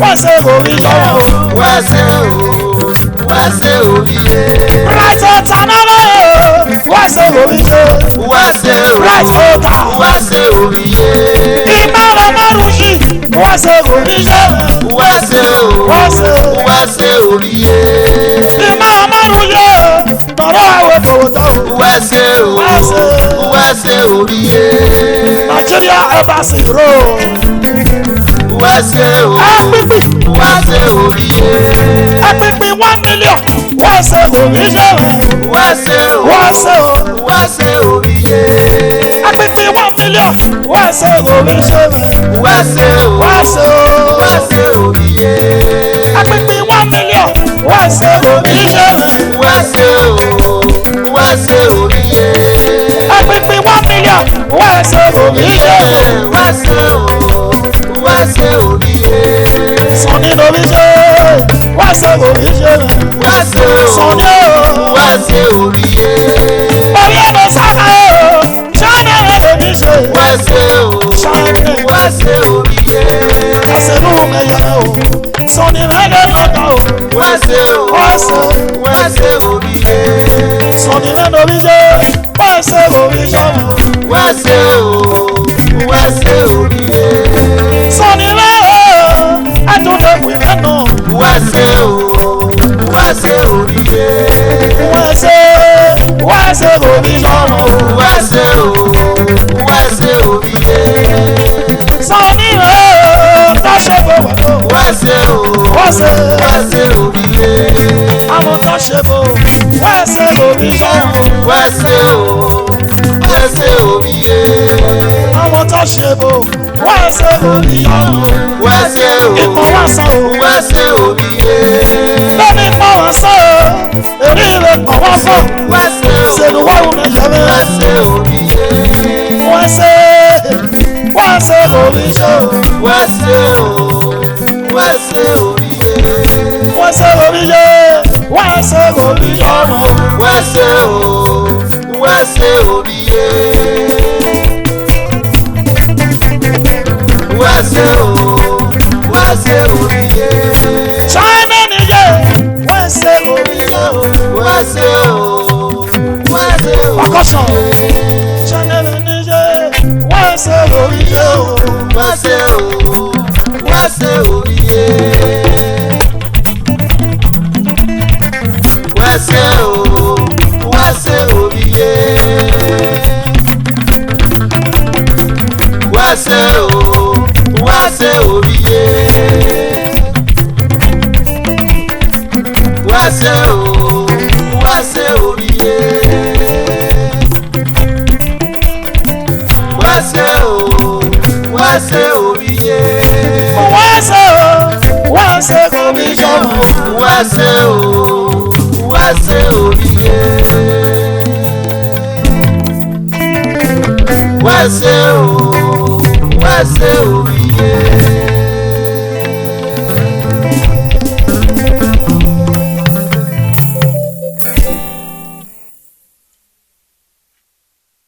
wá ṣe omi ṣe. wá ṣe o wá ṣe oríire. right ọ̀tá náà lọ wá ṣe omi ṣe. wá ṣe o right ọ̀tá. wá ṣe oríire. ìmọ̀ràn márùn-ún yìí. wá ṣe omi ṣe. wá ṣe o wá ṣe. wá ṣe oríire. ìmọ̀ràn márùn-ún yìí. tọ̀rọ̀ àwọn ìfowópamọ́. wá ṣe o wá ṣe. wá ṣe oríire. Nigeria Embassy Road. wá ṣe o Apínpín. wá ṣe oríire. Apínpín 1 million. wá ṣe omi ṣe. wá ṣe o wá ṣe. wá ṣe oríire. Apínpín 1 million. wá ṣe omi ṣe. wá ṣe o wá ṣe. wá ṣe oríire. Apínpín 1 million. wá ṣe omi ṣe. wá ṣe o wá ṣe oríire. Apínpín 1 million. wá ṣe omi ṣe. wá ṣe o wá ṣe oríire. Sọ̀ni lómi ṣe. wá ṣe omi ṣe. wá ṣe o Sọ̀ni o. wá ṣe oríire. orí ẹnu sáka o. Sọ̀ni lómi ṣe. wá ṣe o Sọ̀ni. wá ṣe oríire. Kásìrú ẹ̀yẹ o. Sọ̀ni lẹ́lẹ́ lọ́dọ̀ o. wá ṣe o wá ṣe. wá ṣe oríire. Sọ̀ni lómi ṣe. wá ṣe omi ṣe. wá ṣe o wá ṣe oríire. Sọ̀ni lẹ́lẹ́ ẹ̀dùnlẹ̀kùn ìrẹ́nà. wá ṣe o wá ṣe oríire. wá ṣe. wá ṣe omi ṣe. wá ṣe o wá ṣe oríire. Sọ̀ni lẹ́lẹ́ tọ́ṣẹ́ bọ̀ wẹ̀ lọ. wá ṣe o wá ṣe. wá ṣe oríire. àwọn tọ́ṣẹ́ bọ̀ wá ṣe omi ṣe. wá ṣe o wá ṣe oríire. àwọn tọ́ṣẹ́ bọ̀ wá ṣe omi ṣe. wá ṣe o ìmọ̀ wá sàn o. wá ṣe oríire. lórí pọ̀ wá sàn o. èrí rẹ̀ pọ̀ wá sàn. wá ṣe o ṣèlú wọ́n rún ẹ̀yẹ mi. wá ṣe oríire. wá ṣe. wá ṣe omi ṣe. wá ṣe o wá ṣe oríire. wá ṣe omi ṣe. wá ṣe orí ọmọ. wẹ́sẹ̀ o wẹ́sẹ̀ òbíye. wẹ́sẹ̀ o wẹ́sẹ̀ òbíye. China níyẹ wẹ́sẹ̀ orí ọmọ. wẹ́sẹ̀ o wẹ́sẹ̀ Ọkọ̀ṣọ́. òbíye. China níyẹ wẹ́sẹ̀ orí ọmọ. wẹ́sẹ̀ o wẹ́sẹ̀ òbíye. wẹ́sẹ̀ o wẹ́sẹ̀ òbíye. wẹ́sẹ̀ o wẹ́sẹ̀ òbíye. wẹ́sẹ̀ o wẹ́sẹ̀ òbíye. wẹ́sẹ̀ o wẹ́sẹ̀ òbíye. Wẹ́sẹ̀ o wẹ́sẹ̀ orí ọmọ. wẹ́sẹ̀ o wẹ́sẹ̀ òbíye. wẹ́sẹ̀ o wẹ́sẹ̀ òbíye.